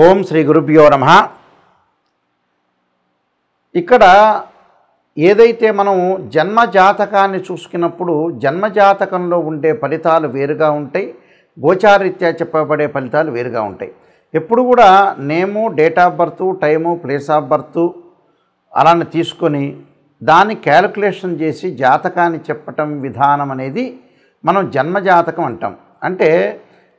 ఓం శ్రీ గురుభ్యో నమః. ఇక్కడ ఏదైతే మనం జన్మజాతకాన్ని చూసుకున్నప్పుడు జన్మజాతకంలో ఉండే ఫలితాలు వేరుగా ఉంటాయి, గోచారరీత్యా చెప్పబడే ఫలితాలు వేరుగా ఉంటాయి. ఎప్పుడు కూడా నేము, date of birth, time, place of birth అలానే తీసుకొని దాన్ని క్యాలిక్యులేషన్ చేసి జాతకాన్ని చెప్పటం విధానం అనేది మనం జన్మజాతకం అంటాం. అంటే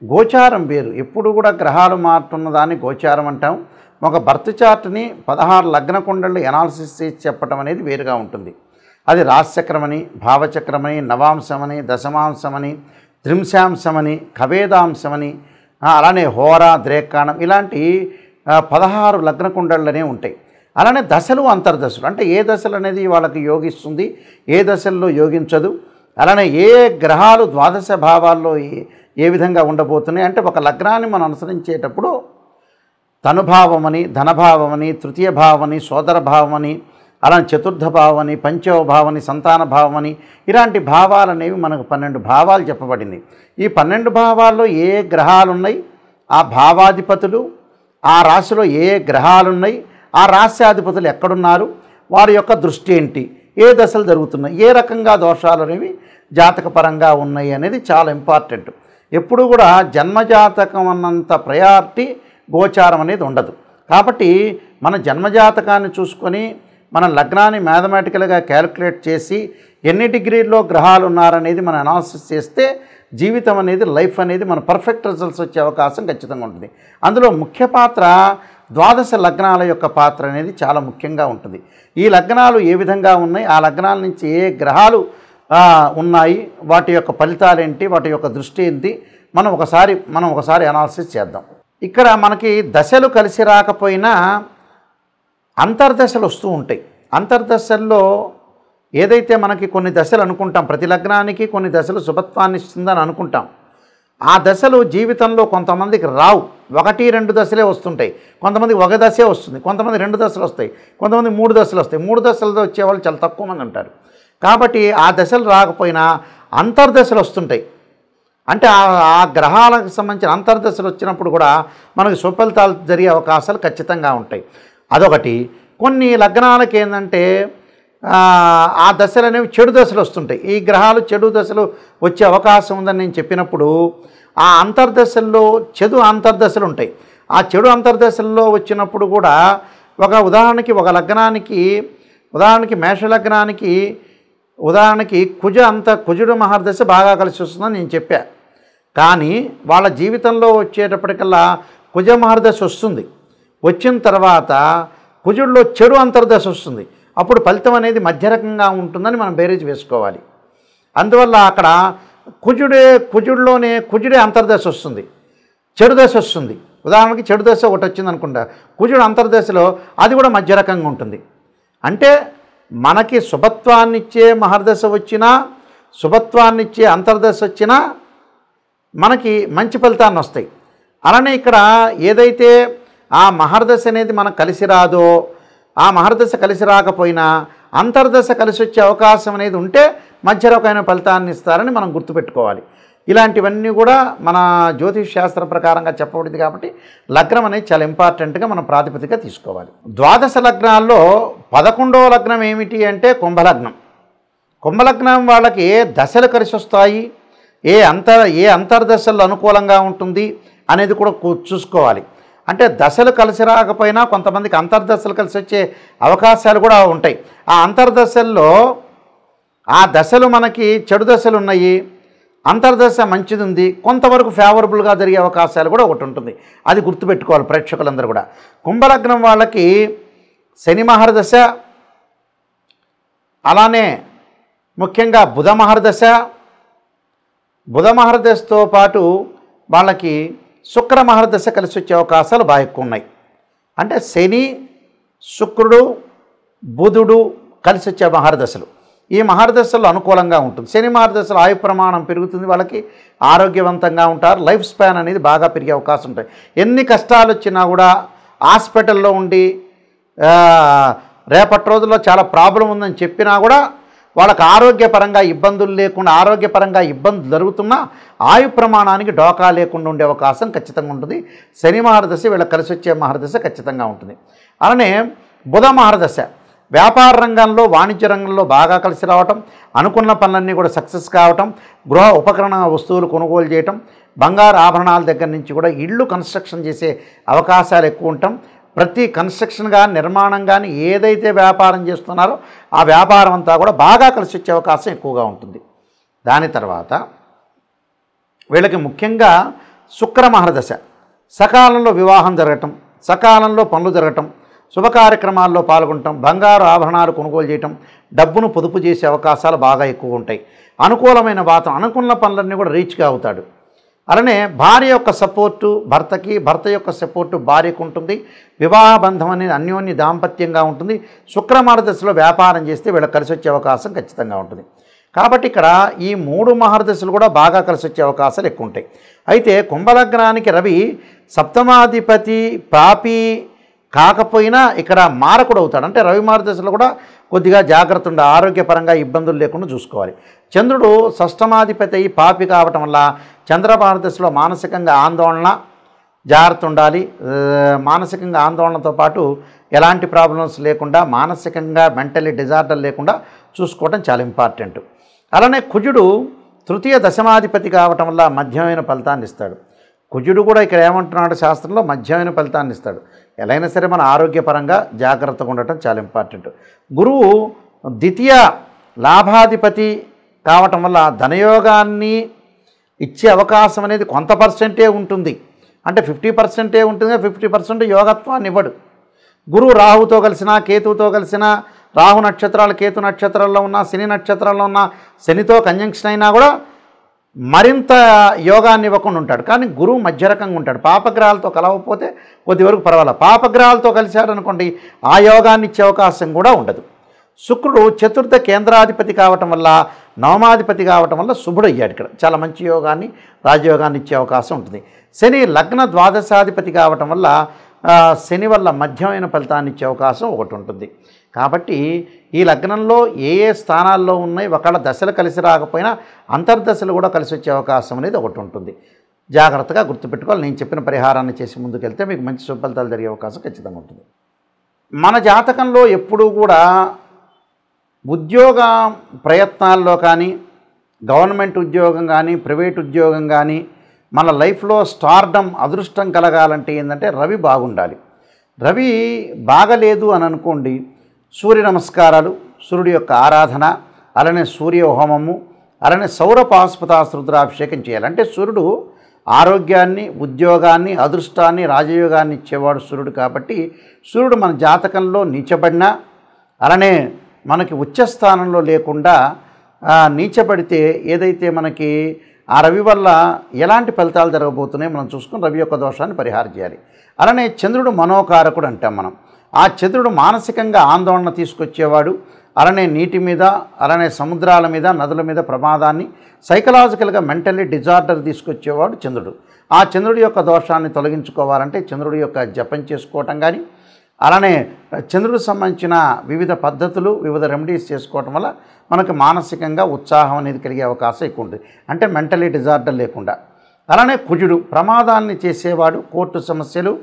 గోచారం వేరు. ఎప్పుడు కూడా గ్రహాలు మారుతున్న దాన్ని గోచారం అంటాం. ఒక బర్త్ చార్ట్ని 16 లగ్న కుండళ్ళు ఎనాలిసిస్ చేసి చెప్పటం అనేది వేరుగా ఉంటుంది. అది రాశిచక్రమని, భావచక్రమని, నవాంశమని, దశమాంశమని, త్రింశాంశమని, కవేదాంశమని, అలానే హోరా, ద్రేకాణం ఇలాంటి 16 లగ్న కుండళ్ళనే ఉంటాయి. అలానే దశలు, అంతర్దశలు అంటే ఏ దశలు అనేది వాళ్ళకి యోగిస్తుంది, ఏ దశల్లో యోగించదు, అలానే ఏ గ్రహాలు ద్వాదశ భావాల్లో ఏ విధంగా ఉండబోతున్నాయి. అంటే ఒక లగ్నాన్ని మనం అనుసరించేటప్పుడు తనుభావమని, ధనభావమని, తృతీయ భావమని, సోదర భావమని, అలానే చతుర్థ భావమని, పంచమ భావమని, సంతాన భావమని ఇలాంటి భావాలు అనేవి మనకు 12 భావాలు చెప్పబడింది. ఈ 12 భావాల్లో ఏ గ్రహాలు ఉన్నాయి, ఆ భావాధిపతులు, ఆ రాశిలో ఏ గ్రహాలు ఉన్నాయి, ఆ రాశ్యాధిపతులు ఎక్కడున్నారు, వారి యొక్క దృష్టి ఏంటి, ఏ దశలు జరుగుతున్నాయి, ఏ రకంగా దోషాలు అనేవి జాతకపరంగా ఉన్నాయి అనేది చాలా ఇంపార్టెంట్. ఎప్పుడు కూడా జన్మజాతకం అన్నంత ప్రయారిటీ గోచారం అనేది ఉండదు. కాబట్టి మన జన్మజాతకాన్ని చూసుకొని మన లగ్నాన్ని మ్యాథమెటికల్గా క్యాలిక్యులేట్ చేసి ఎన్ని డిగ్రీల్లో గ్రహాలు ఉన్నారనేది మనం అనాలిసిస్ చేస్తే జీవితం అనేది, లైఫ్ అనేది మన పర్ఫెక్ట్ రిజల్ట్స్ వచ్చే అవకాశం ఖచ్చితంగా ఉంటుంది. అందులో ముఖ్య పాత్ర ద్వాదశ లగ్నాల యొక్క పాత్ర అనేది చాలా ముఖ్యంగా ఉంటుంది. ఈ లగ్నాలు ఏ విధంగా ఉన్నాయి, ఆ లగ్నాల నుంచి ఏ గ్రహాలు ఉన్నాయి, వాటి యొక్క ఫలితాలు ఏంటి, వాటి యొక్క దృష్టి ఏంటి, మనం ఒకసారి అనాలిసిస్ చేద్దాం. ఇక్కడ మనకి దశలు కలిసి రాకపోయినా అంతర్దశలు వస్తూ ఉంటాయి. అంతర్దశల్లో ఏదైతే మనకి కొన్ని దశలు అనుకుంటాం, ప్రతి లగ్నానికి కొన్ని దశలు శుభత్వాన్ని ఇస్తుందని అనుకుంటాం. ఆ దశలు జీవితంలో కొంతమందికి రావు, 1-2 దశలే వస్తుంటాయి. కొంతమందికి ఒక దశే వస్తుంది, కొంతమంది 2 దశలు వస్తాయి, కొంతమంది 3 దశలు వస్తాయి. 3 దశలతో వచ్చేవాళ్ళు చాలా తక్కువ మంది ఉంటారు. కాబట్టి ఆ దశలు రాకపోయినా అంతర్దశలు వస్తుంటాయి. అంటే ఆ గ్రహాలకు సంబంధించిన అంతర్దశలు వచ్చినప్పుడు కూడా మనకు సుఫలితాలు జరిగే అవకాశాలు ఖచ్చితంగా ఉంటాయి. అదొకటి. కొన్ని లగ్నాలకి ఏంటంటే ఆ దశలు అనేవి చెడు దశలు వస్తుంటాయి. ఈ గ్రహాలు చెడు దశలు వచ్చే అవకాశం ఉందని నేను చెప్పినప్పుడు ఆ అంతర్దశల్లో చెడు అంతర్దశలు ఉంటాయి. ఆ చెడు అంతర్దశల్లో వచ్చినప్పుడు కూడా ఒక లగ్నానికి ఉదాహరణకి మేషలగ్నానికి ఉదాహరణకి కుజుడు మహర్దశ బాగా కలిసి వస్తుందని నేను చెప్పా. కానీ వాళ్ళ జీవితంలో వచ్చేటప్పటికల్లా కుజ మహర్దశ వస్తుంది. వచ్చిన తర్వాత కుజుడిలో చెడు అంతర్దశ వస్తుంది. అప్పుడు ఫలితం అనేది మధ్య రకంగా ఉంటుందని మనం బేరీజ్ వేసుకోవాలి. అందువల్ల అక్కడ కుజుడే అంతర్దశ వస్తుంది, చెడు దశ వస్తుంది. ఉదాహరణకి చెడు దశ ఒకటి వచ్చింది అనుకుంటా, కుజుడు అంతర్దశలో అది కూడా మధ్య రకంగా ఉంటుంది. అంటే మనకి శుభత్వాన్నిచ్చే మహర్దశ వచ్చినా, శుభత్వాన్నిచ్చే అంతర్దశ వచ్చినా మనకి మంచి ఫలితాన్ని వస్తాయి. అలానే ఇక్కడ ఏదైతే ఆ మహర్దశ అనేది మనకు కలిసి రాదో, ఆ మహర్దశ కలిసి రాకపోయినా అంతర్దశ కలిసి వచ్చే అవకాశం అనేది ఉంటే మధ్య రకమైన ఫలితాన్ని ఇస్తారని మనం గుర్తుపెట్టుకోవాలి. ఇలాంటివన్నీ కూడా మన జ్యోతిష్ శాస్త్ర ప్రకారంగా చెప్పబడింది. కాబట్టి లగ్నం అనేది చాలా ఇంపార్టెంట్గా మనం ప్రాతిపదికగా తీసుకోవాలి. ద్వాదశ లగ్నాల్లో 11వ లగ్నం ఏమిటి అంటే కుంభలగ్నం. కుంభలగ్నం వాళ్ళకి ఏ దశలు కలిసి వస్తాయి, ఏ అంతర్దశలు అనుకూలంగా ఉంటుంది అనేది కూడా చూసుకోవాలి. అంటే దశలు కలిసి రాకపోయినా కొంతమందికి అంతర్దశలు కలిసి వచ్చే అవకాశాలు కూడా ఉంటాయి. ఆ అంతర్దశల్లో ఆ దశలు మనకి చెడు దశలు ఉన్నాయి, అంతర్దశ మంచిది ఉంది, కొంతవరకు ఫేవరబుల్గా జరిగే అవకాశాలు కూడా ఒకటి ఉంటుంది. అది గుర్తుపెట్టుకోవాలి ప్రేక్షకులందరూ కూడా. కుంభలగ్నం వాళ్ళకి శని మహర్దశ, అలానే ముఖ్యంగా బుధ మహర్దశతో పాటు వాళ్ళకి శుక్ర మహర్దశ కలిసి వచ్చే అవకాశాలు బాగా ఎక్కువ ఉన్నాయి. అంటే శని, శుక్రుడు, బుధుడు కలిసి వచ్చే మహర్దశలు, ఈ మహర్దశలు అనుకూలంగా ఉంటుంది. శని మహర్దశలు ఆయు ప్రమాణం పెరుగుతుంది, వాళ్ళకి ఆరోగ్యవంతంగా ఉంటారు, లైఫ్ స్పాన్ అనేది బాగా పెరిగే అవకాశం ఉంటాయి. ఎన్ని కష్టాలు వచ్చినా కూడా హాస్పిటల్లో ఉండి రేపటి రోజుల్లో చాలా ప్రాబ్లం ఉందని చెప్పినా కూడా వాళ్ళకి ఆరోగ్యపరంగా ఇబ్బందులు లేకుండా, ఆరోగ్యపరంగా ఇబ్బందులు జరుగుతున్నా ఆయు ప్రమాణానికి డోకా లేకుండా ఉండే అవకాశం ఖచ్చితంగా ఉంటుంది. శని మహర్దశ వీళ్ళకి కలిసి వచ్చే మహర్దశ ఖచ్చితంగా ఉంటుంది. అలానే బుధ మహర్దశ వ్యాపార రంగంలో, వాణిజ్య రంగంలో బాగా కలిసి రావటం, అనుకున్న పనులన్నీ కూడా సక్సెస్ కావటం, గృహ ఉపకరణ వస్తువులు కొనుగోలు చేయటం, బంగారు ఆభరణాల దగ్గర నుంచి కూడా ఇళ్ళు కన్స్ట్రక్షన్ చేసే అవకాశాలు ఎక్కువ ఉంటాం. ప్రతి కన్స్ట్రక్షన్ కానీ, నిర్మాణం కానీ ఏదైతే వ్యాపారం చేస్తున్నారో ఆ వ్యాపారం అంతా కూడా బాగా కలిసి వచ్చే అవకాశం ఎక్కువగా ఉంటుంది. దాని తర్వాత వీళ్ళకి ముఖ్యంగా శుక్ర మహర్దశ సకాలంలో వివాహం జరగటం, సకాలంలో పనులు జరగటం, శుభ కార్యక్రమాల్లో పాల్గొనటం, బంగారు ఆభరణాలు కొనుగోలు చేయటం, డబ్బును పొదుపు చేసే అవకాశాలు బాగా ఎక్కువ ఉంటాయి. అనుకూలమైన వాతావరణం, అనుకున్న పనులన్నీ కూడా రీచ్గా అవుతాడు. అలానే భార్య యొక్క సపోర్టు భర్తకి, భర్త యొక్క సపోర్టు భార్యకు ఉంటుంది. వివాహ బంధం అనేది అన్యోన్య దాంపత్యంగా ఉంటుంది. శుక్ర మహర్దశలో వ్యాపారం చేస్తే వీళ్ళకి కలిసి వచ్చే అవకాశం ఖచ్చితంగా ఉంటుంది. కాబట్టి ఇక్కడ ఈ 3 మహర్దశలు కూడా బాగా కలిసి వచ్చే అవకాశాలు ఎక్కువ ఉంటాయి. అయితే కుంభలగ్నానికి రవి సప్తమాధిపతి పాపి కాకపోయినా ఇక్కడ మారకుడు అవుతాడు. అంటే రవి మహర్దశలో కూడా కొద్దిగా జాగ్రత్త ఉండాలి, ఆరోగ్యపరంగా ఇబ్బందులు లేకుండా చూసుకోవాలి. చంద్రుడు షష్టమాధిపతి అయి పాపి కావటం వల్ల చంద్ర మహర్దశలో మానసికంగా ఆందోళన, జాగ్రత్త ఉండాలి. మానసికంగా ఆందోళనతో పాటు ఎలాంటి ప్రాబ్లమ్స్ లేకుండా, మానసికంగా మెంటలీ డిజార్డర్ లేకుండా చూసుకోవడం చాలా ఇంపార్టెంట్. అలానే కుజుడు తృతీయ దశమాధిపతి కావటం వల్ల మధ్యమైన ఫలితాన్ని ఇస్తాడు. కుజుడు కూడా ఇక్కడ ఏమంటున్నాడు శాస్త్రంలో, మధ్యమైన ఫలితాన్ని ఇస్తాడు. ఎలా అయినా సరే మన ఆరోగ్యపరంగా జాగ్రత్తగా ఉండటం చాలా ఇంపార్టెంట్. గురువు ద్వితీయ లాభాధిపతి కావటం వల్ల ధనయోగాన్ని ఇచ్చే అవకాశం అనేది కొంత పర్సెంటే ఉంటుంది. అంటే 50% ఉంటుంది, 50% యోగత్వాన్ని ఇవ్వడు. గురువు రాహుతో కలిసినా, కేతువుతో కలిసినా, రాహు నక్షత్రాలు కేతు నక్షత్రాల్లో ఉన్న, శని నక్షత్రాల్లో ఉన్న, శనితో కంజంక్షన్ అయినా కూడా మరింత యోగాన్ని ఇవ్వకుండా ఉంటాడు. కానీ గురువు మధ్య రకంగా ఉంటాడు. పాపగ్రహాలతో కలవకపోతే కొద్ది వరకు పర్వాలేదు. పాపగ్రహాలతో కలిశాడనుకోండి ఆ యోగాన్ని ఇచ్చే అవకాశం కూడా ఉండదు. శుక్రుడు చతుర్థ కేంద్రాధిపతి కావటం వల్ల, నవమాధిపతి కావటం వల్ల శుభుడు అయ్యాడు. ఇక్కడ చాలా మంచి యోగాన్ని, రాజయోగాన్ని ఇచ్చే అవకాశం ఉంటుంది. శని లగ్న ద్వాదశాధిపతి కావటం వల్ల శని వల్ల మధ్యమైన ఫలితాన్ని ఇచ్చే అవకాశం ఒకటి ఉంటుంది. కాబట్టి ఈ లగ్నంలో ఏ ఏ స్థానాల్లో ఉన్నాయి, ఒకళ్ళ దశలు కలిసి రాకపోయినా అంతర్దశలు కూడా కలిసి వచ్చే అవకాశం అనేది ఒకటి ఉంటుంది. జాగ్రత్తగా గుర్తుపెట్టుకోవాలి. నేను చెప్పిన పరిహారాన్ని చేసి ముందుకెళ్తే మీకు మంచి శుభఫలితాలు జరిగే అవకాశం ఖచ్చితంగా ఉంటుంది. మన జాతకంలో ఎప్పుడూ కూడా ఉద్యోగ ప్రయత్నాల్లో కానీ, గవర్నమెంట్ ఉద్యోగం కానీ, ప్రైవేట్ ఉద్యోగం కానీ, మన లైఫ్లో స్టార్డమ్, అదృష్టం కలగాలంటే ఏంటంటే రవి బాగుండాలి. రవి బాగలేదు అని అనుకోండి, సూర్య నమస్కారాలు, సూర్యుడి యొక్క ఆరాధన, అలానే సూర్య హోమము, అలానే సౌర పాశుపతాస్త్ర రుద్రాభిషేకం చేయాలి. అంటే సూర్యుడు ఆరోగ్యాన్ని, ఉద్యోగాన్ని, అదృష్టాన్ని, రాజయోగాన్ని ఇచ్చేవాడు సూర్యుడు. కాబట్టి సూర్యుడు మన జాతకంలో నీచబడినా, అలానే మనకి ఉచ్చస్థానంలో లేకుండా నీచబడితే ఏదైతే మనకి ఆ రవి వల్ల ఎలాంటి ఫలితాలు జరగబోతున్నాయో మనం చూసుకుని రవి యొక్క దోషాన్ని పరిహారం చేయాలి. అలానే చంద్రుడు మనోకారకుడు అంటాం మనం. ఆ చంద్రుడు మానసికంగా ఆందోళన తీసుకొచ్చేవాడు. అలానే నీటి మీద, అలానే సముద్రాల మీద, నదుల మీద ప్రమాదాన్ని, సైకలాజికల్గా మెంటల్లీ డిజార్డర్ తీసుకొచ్చేవాడు చంద్రుడు. ఆ చంద్రుడి యొక్క దోషాన్ని తొలగించుకోవాలంటే చంద్రుడి యొక్క జపం చేసుకోవటం కానీ, అలానే చంద్రుడికి సంబంధించిన వివిధ పద్ధతులు, వివిధ రెమెడీస్ చేసుకోవటం వల్ల మనకు మానసికంగా ఉత్సాహం అనేది కలిగే అవకాశం ఎక్కువ ఉంటుంది. అంటే మెంటలీ డిజార్డర్ లేకుండా. అలానే కుజుడు ప్రమాదాన్ని చేసేవాడు. కోర్టు సమస్యలు,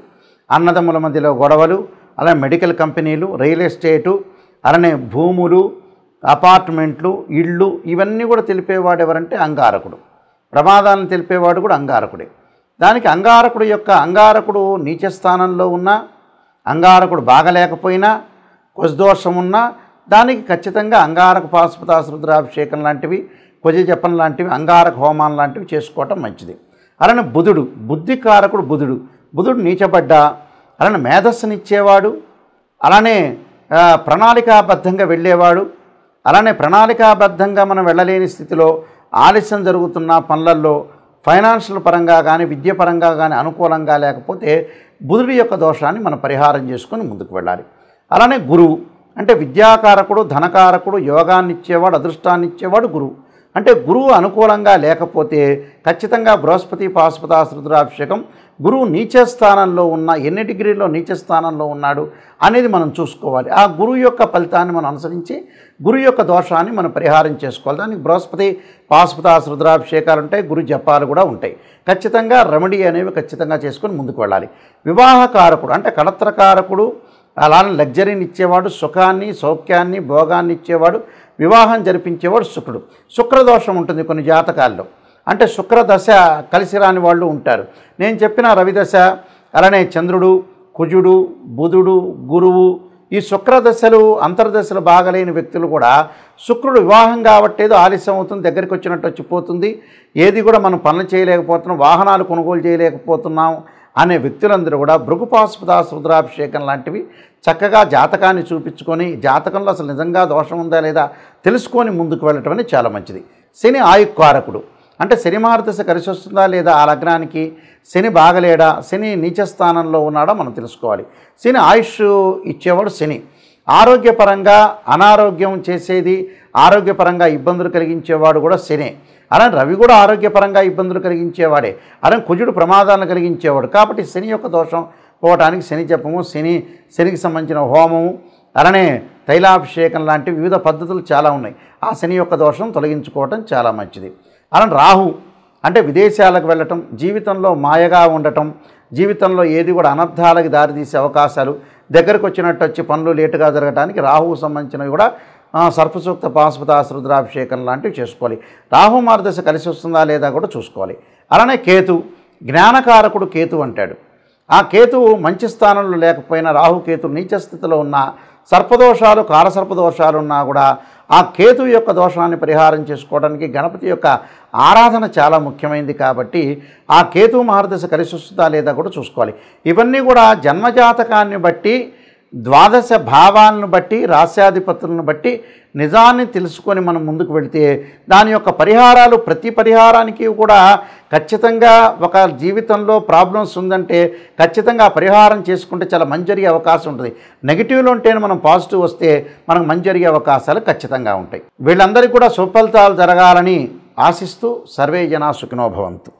అన్నదమ్ముల మధ్యలో గొడవలు, అలానే మెడికల్ కంపెనీలు, రియల్ ఎస్టేటు, అలానే భూములు, అపార్ట్మెంట్లు, ఇళ్ళు, ఇవన్నీ కూడా తెలిపేవాడు ఎవరంటే అంగారకుడు. ప్రమాదాలను తెలిపేవాడు కూడా అంగారకుడే. దానికి అంగారకుడు నీచ స్థానంలో ఉన్న, అంగారకుడు బాగలేకపోయినా, కుజదోషం ఉన్నా దానికి ఖచ్చితంగా అంగారక పాశుపతాస్త్ర రుద్రాభిషేకం లాంటివి, కుజ జపం లాంటివి, అంగారక హోమాన్ లాంటివి చేసుకోవటం మంచిది. అలానే బుధుడు, బుద్ధికారకుడు బుధుడు నీచబడ్డా, అలానే మేధస్సునిచ్చేవాడు, అలానే ప్రణాళికాబద్ధంగా వెళ్ళేవాడు. అలానే ప్రణాళికాబద్ధంగా మనం వెళ్ళలేని స్థితిలో ఆలస్యం జరుగుతున్న పనులలో ఫైనాన్షియల్ పరంగా కానీ, విద్య పరంగా కానీ అనుకూలంగా లేకపోతే బుధుడి యొక్క దోషాన్ని మనం పరిహారం చేసుకొని ముందుకు వెళ్ళాలి. అలానే గురువు అంటే విద్యాకారకుడు, ధనకారకుడు, యోగాన్ని ఇచ్చేవాడు, అదృష్టాన్ని ఇచ్చేవాడు గురువు. అంటే గురువు అనుకూలంగా లేకపోతే ఖచ్చితంగా బృహస్పతి పాశుపతాస్త్ర రుద్రాభిషేకం గురువు నీచ స్థానంలో ఉన్న ఎన్ని డిగ్రీల్లో నీచ స్థానంలో ఉన్నాడు అనేది మనం చూసుకోవాలి. ఆ గురువు యొక్క ఫలితాన్ని మనం అనుసరించి గురువు యొక్క దోషాన్ని మనం పరిహారం చేసుకోవాలి. దానికి బృహస్పతి పాశుపతాస్ రుద్రాభిషేకాలు ఉంటాయి, గురు జపాలు కూడా ఉంటాయి. ఖచ్చితంగా రెమెడీ అనేవి ఖచ్చితంగా చేసుకొని ముందుకు వెళ్ళాలి. వివాహకారకుడు అంటే కళత్రకారకుడు, అలానే లగ్జరీని ఇచ్చేవాడు, సుఖాన్ని సౌఖ్యాన్ని భోగాన్ని ఇచ్చేవాడు, వివాహం జరిపించేవాడు శుక్రుడు. శుక్రదోషం ఉంటుంది కొన్ని జాతకాల్లో, అంటే శుక్రదశ కలిసి రాని వాళ్ళు ఉంటారు. నేను చెప్పిన రవిదశ, అలానే చంద్రుడు, కుజుడు, బుధుడు, గురువు, ఈ శుక్రదశలు అంతర్దశలు బాగలేని వ్యక్తులు కూడా శుక్రుడు వివాహం కాబట్టి ఏదో ఆలస్యం అవుతుంది, దగ్గరికి వచ్చినట్టు వచ్చిపోతుంది, ఏది కూడా మనం పనులు చేయలేకపోతున్నాం, వాహనాలు కొనుగోలు చేయలేకపోతున్నాం అనే వ్యక్తులందరూ కూడా భృగుపాశుపతాస్ రుద్రాభిషేకం లాంటివి చక్కగా జాతకాన్ని చూపించుకొని జాతకంలో అసలు నిజంగా దోషం ఉందా లేదా తెలుసుకొని ముందుకు వెళ్ళటం అనేది చాలా మంచిది. శని ఆయుక్కారకుడు, అంటే శని మహర్దశ కలిసి వస్తుందా లేదా, ఆ లగ్నానికి శని బాగలేడా, శని నీచ స్థానంలో ఉన్నాడా మనం తెలుసుకోవాలి. శని ఆయుష్ ఇచ్చేవాడు శని. ఆరోగ్యపరంగా అనారోగ్యం చేసేది, ఆరోగ్యపరంగా ఇబ్బందులు కలిగించేవాడు కూడా శనే. అలానే రవి కూడా ఆరోగ్యపరంగా ఇబ్బందులు కలిగించేవాడే. అలానే కుజుడు ప్రమాదాలను కలిగించేవాడు. కాబట్టి శని యొక్క దోషం పోవటానికి శని జపము, శనికి సంబంధించిన హోమము, అలానే తైలాభిషేకం లాంటి వివిధ పద్ధతులు చాలా ఉన్నాయి. ఆ శని యొక్క దోషం తొలగించుకోవటం చాలా మంచిది. అలానే రాహు అంటే విదేశాలకు వెళ్ళటం, జీవితంలో మాయగా ఉండటం, జీవితంలో ఏది కూడా అనర్థాలకు దారితీసే అవకాశాలు, దగ్గరకు వచ్చినట్టు వచ్చి పనులు లేటుగా జరగడానికి రాహువు సంబంధించినవి కూడా సర్పసూక్త పాశుపతాస్ రుద్రాభిషేకం లాంటివి చేసుకోవాలి. రాహు మార్గదశ కలిసి వస్తుందా లేదా కూడా చూసుకోవాలి. అలానే కేతు, జ్ఞానకారకుడు కేతు అంటాడు. ఆ కేతువు మంచి స్థానంలో లేకపోయినా, రాహుకేతు నీచ స్థితిలో ఉన్న సర్పదోషాలు కాలసర్పదోషాలు ఉన్నా కూడా ఆ కేతు యొక్క దోషాన్ని పరిహారం చేసుకోవడానికి గణపతి యొక్క ఆరాధన చాలా ముఖ్యమైనది. కాబట్టి ఆ కేతు మహర్దశ కలిసి వస్తుందా లేదా కూడా చూసుకోవాలి. ఇవన్నీ కూడా జన్మజాతకాన్ని బట్టి, ద్వాదశ భావాలను బట్టి, రాశ్యాధిపతులను బట్టి నిజాన్ని తెలుసుకొని మనం ముందుకు వెళితే దాని యొక్క పరిహారాలు, ప్రతి పరిహారానికి కూడా ఖచ్చితంగా ఒక జీవితంలో ప్రాబ్లమ్స్ ఉందంటే ఖచ్చితంగా పరిహారం చేసుకుంటే చాలా మంచి జరిగే అవకాశం ఉంటుంది. నెగిటివ్లో ఉంటేనే మనం పాజిటివ్ వస్తే మనకు మంచి జరిగే అవకాశాలు ఖచ్చితంగా ఉంటాయి. వీళ్ళందరికీ కూడా సుఫలితాలు జరగాలని ఆశిస్తూ సర్వే జనా సుఖినో భవంతు.